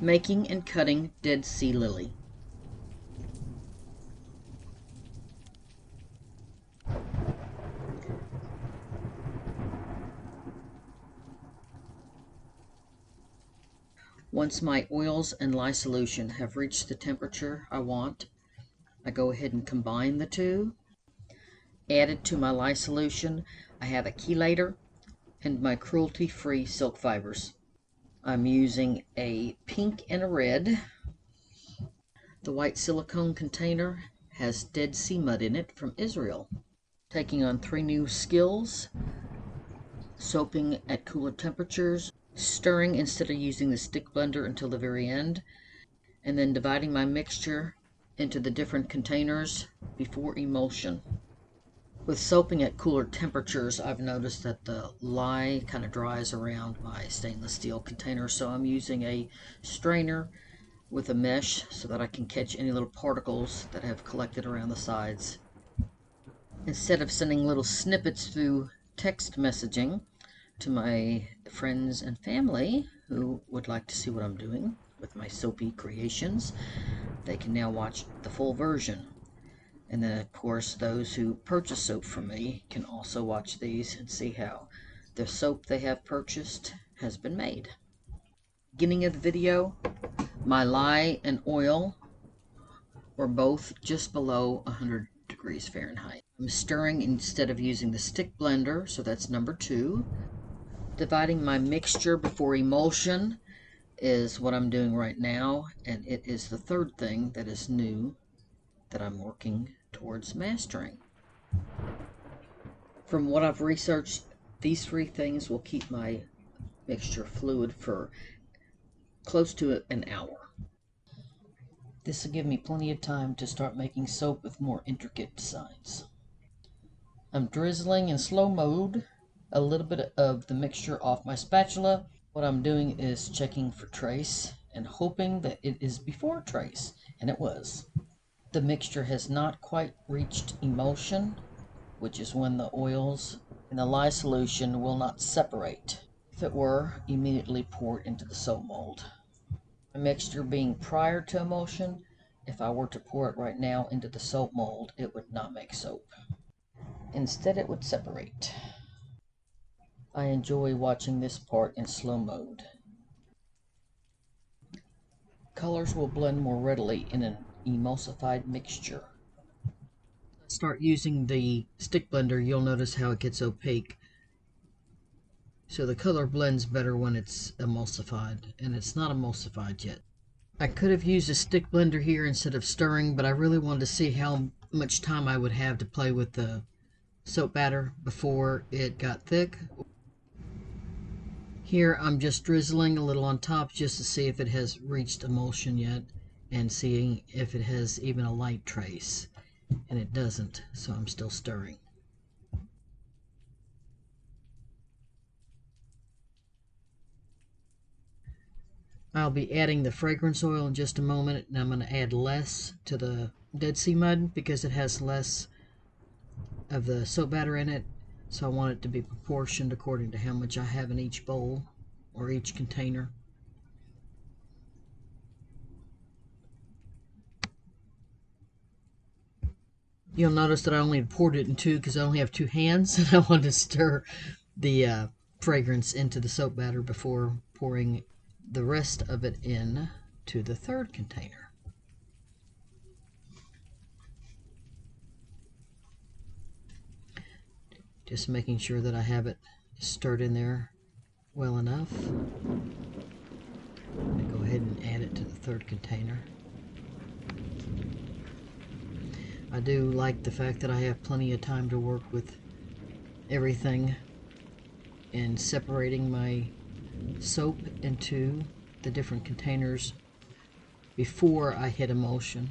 Making and cutting Dead Sea Lily. Once my oils and lye solution have reached the temperature I want, I go ahead and combine the two. Added to my lye solution, I have a chelator and my cruelty-free silk fibers. I'm using a pink and a red. The white silicone container has Dead Sea mud in it from Israel. Taking on 3 new skills: soaping at cooler temperatures, stirring instead of using the stick blender until the very end, and then dividing my mixture into the different containers before emulsion. With soaping at cooler temperatures, I've noticed that the lye kind of dries around my stainless steel container, so I'm using a strainer with a mesh so that I can catch any little particles that have collected around the sides. Instead of sending little snippets through text messaging to my friends and family who would like to see what I'm doing with my soapy creations, they can now watch the full version. And then, of course, those who purchase soap from me can also watch these and see how the soap they have purchased has been made. Beginning of the video, my lye and oil were both just below 100 degrees Fahrenheit. I'm stirring instead of using the stick blender, so that's number 2. Dividing my mixture before emulsion is what I'm doing right now, and it is the 3rd thing that is new that I'm working towards mastering. From what I've researched, these 3 things will keep my mixture fluid for close to an hour. This will give me plenty of time to start making soap with more intricate designs. I'm drizzling in slow mode a little bit of the mixture off my spatula. What I'm doing is checking for trace and hoping that it is before trace, and it was. The mixture has not quite reached emulsion, which is when the oils and the lye solution will not separate. If it were, immediately pour it into the soap mold. My mixture being prior to emulsion, if I were to pour it right now into the soap mold, it would not make soap. Instead, it would separate. I enjoy watching this part in slow mode. Colors will blend more readily in an emulsified mixture. Start using the stick blender, you'll notice how it gets opaque. So the color blends better when it's emulsified, and it's not emulsified yet. I could have used a stick blender here instead of stirring, but I really wanted to see how much time I would have to play with the soap batter before it got thick. Here I'm just drizzling a little on top just to see if it has reached emulsion yet, and seeing if it has even a light trace, and it doesn't, so I'm still stirring. I'll be adding the fragrance oil in just a moment, and I'm going to add less to the Dead Sea mud because it has less of the soap batter in it, so I want it to be proportioned according to how much I have in each bowl or each container. You'll notice that I only poured it in 2 because I only have 2 hands, and I wanted to stir the fragrance into the soap batter before pouring the rest of it in to the 3rd container. Just making sure that I have it stirred in there well enough. I'm going to go ahead and add it to the 3rd container. I do like the fact that I have plenty of time to work with everything and separating my soap into the different containers before I hit emulsion.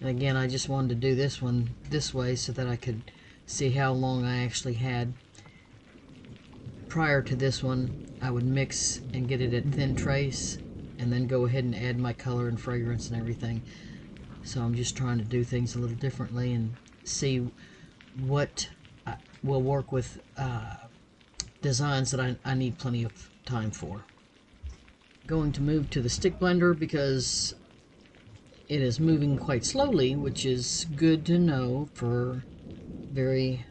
And again, I just wanted to do this one this way so that I could see how long I actually had. Prior to this one, I would mix and get it at thin trace and then go ahead and add my color and fragrance and everything. So I'm just trying to do things a little differently and see what will work with designs that I need plenty of time for. Going to move to the stick blender because it is moving quite slowly, which is good to know for very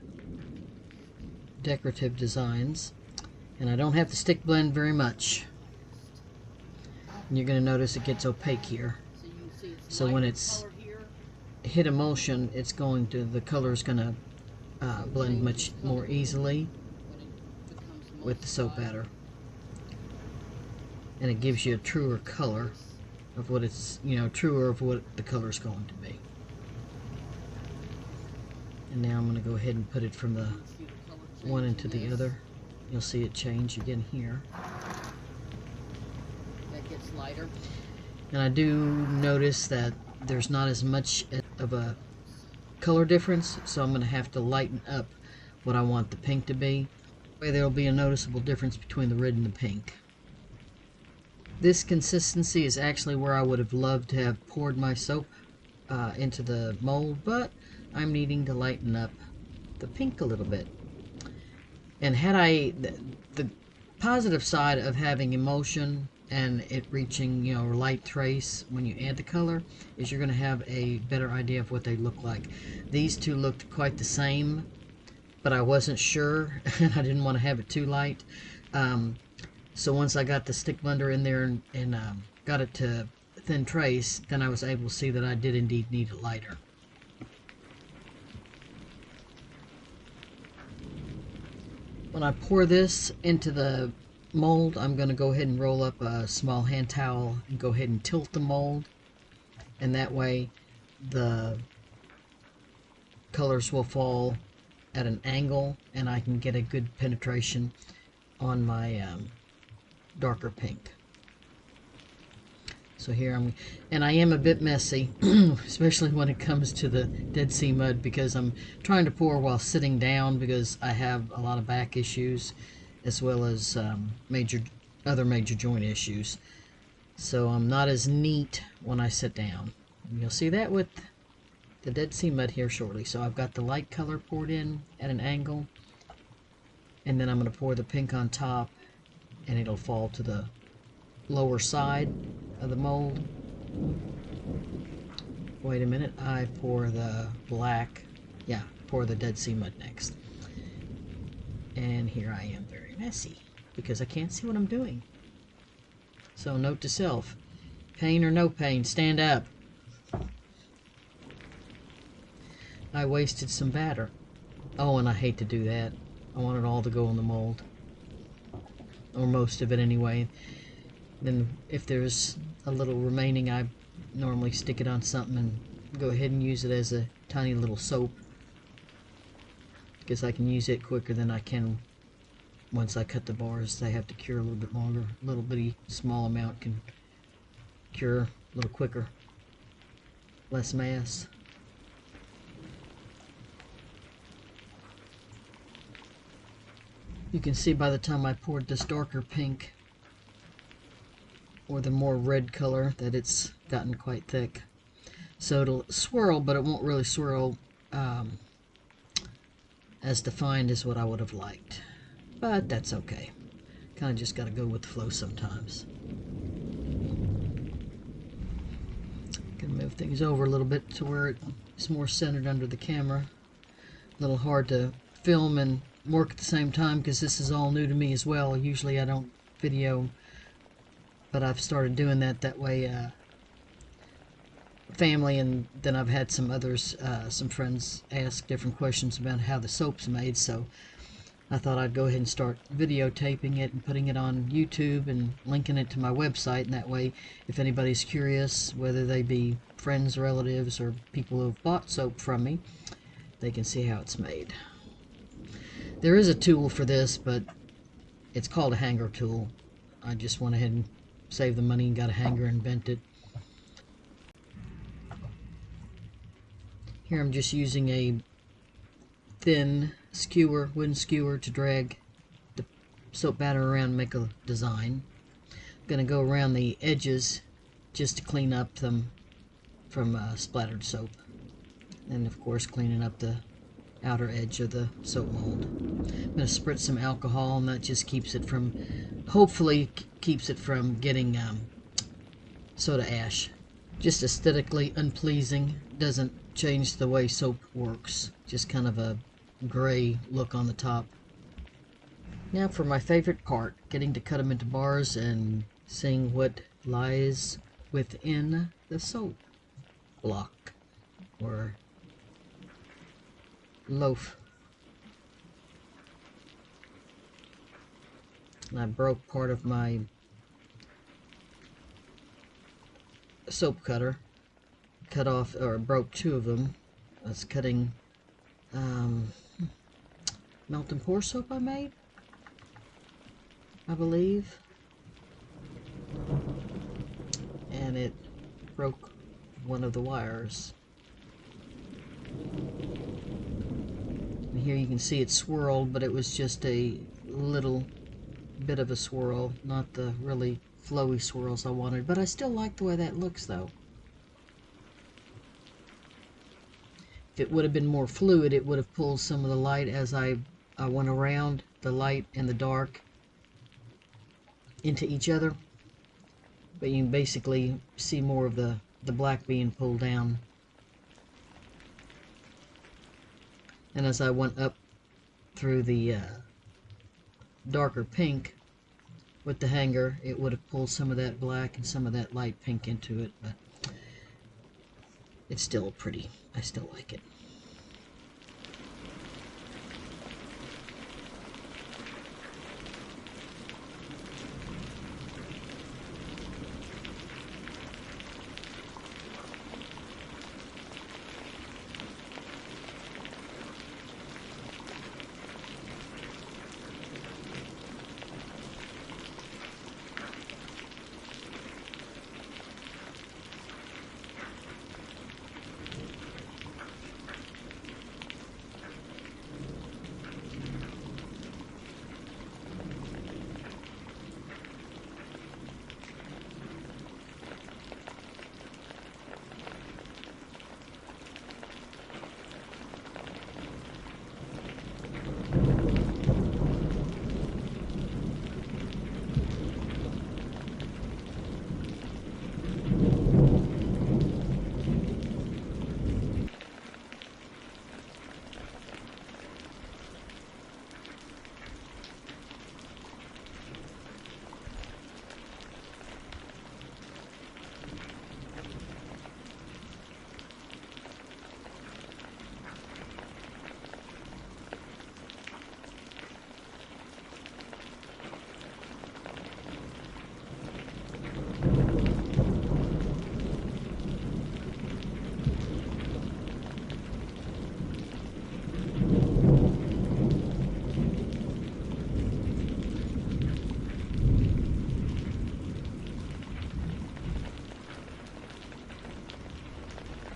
decorative designs. And I don't have to stick blend very much. And you're going to notice it gets opaque here. So when it's hit emulsion, it's going to, the color is going to blend much more easily with the soap batter. And it gives you a truer color of what it's, truer of what the color is going to be. And now I'm going to go ahead and put it from the one into the other. You'll see it change again here. That gets lighter. And I do notice that there's not as much of a color difference, so I'm going to have to lighten up what I want the pink to be. That way there'll be a noticeable difference between the red and the pink. This consistency is actually where I would have loved to have poured my soap into the mold, but I'm needing to lighten up the pink a little bit. And had the positive side of having emulsion and it reaching, light trace when you add the color is you're going to have a better idea of what they look like. These two looked quite the same, but I wasn't sure, and I didn't want to have it too light. So once I got the stick blender in there and got it to thin trace, then I was able to see that I did indeed need it lighter. When I pour this into the mold, I'm going to go ahead and roll up a small hand towel and go ahead and tilt the mold, and that way the colors will fall at an angle and I can get a good penetration on my darker pink. So here and I am a bit messy, especially when it comes to the Dead Sea mud, because I'm trying to pour while sitting down because I have a lot of back issues as well as other major joint issues. So I'm not as neat when I sit down. And you'll see that with the Dead Sea mud here shortly. So I've got the light color poured in at an angle, and then I'm going to pour the pink on top, and it'll fall to the lower side of the mold. Wait a minute, I pour the black, pour the Dead Sea mud next. And here I am very messy because I can't see what I'm doing. So note to self, pain or no pain, stand up. I wasted some batter. Oh, and I hate to do that. I want it all to go in the mold, or most of it anyway. Then if there's a little remaining, I normally stick it on something and go ahead and use it as a tiny little soap, because I can use it quicker than I can once I cut the bars. They have to cure a little bit longer. A little bitty small amount can cure a little quicker. Less mass. You can see by the time I poured this darker pink, or the more red color, that it's gotten quite thick. So it'll swirl, but it won't really swirl as defined as what I would have liked. But that's okay. Kind of just got to go with the flow sometimes. Gonna move things over a little bit to where it's more centered under the camera. A little hard to film and work at the same time because this is all new to me as well. Usually I don't video, but I've started doing that way family, and then I've had some others, some friends ask different questions about how the soap's made, so I thought I'd go ahead and start videotaping it and putting it on YouTube and linking it to my website, and that way if anybody's curious, whether they be friends, relatives, or people who have bought soap from me, they can see how it's made. There is a tool for this, but it's called a hanger tool. I just went ahead and saved the money and got a hanger and bent it. Here I'm just using a thin skewer, wooden skewer, to drag the soap batter around and make a design. I'm going to go around the edges just to clean up them from splattered soap. And of course cleaning up the outer edge of the soap mold. I'm going to spritz some alcohol, and that just keeps it from hopefully keeps it from getting soda ash. Just aesthetically unpleasing. Doesn't change the way soap works. Just kind of a gray look on the top. Now for my favorite part, getting to cut them into bars and seeing what lies within the soap block or loaf. And I broke part of my soap cutter. Cut off, or broke two of them. I was cutting melt and pour soap I made, I believe. And it broke one of the wires. And here you can see it swirled, but it was just a little bit of a swirl, not the really flowy swirls I wanted. But I still like the way that looks, though. If it would have been more fluid, it would have pulled some of the light as I went around the light and the dark into each other. But you can basically see more of the black being pulled down. And as I went up through the darker pink with the hanger, it would have pulled some of that black and some of that light pink into it. But it's still pretty. I still like it.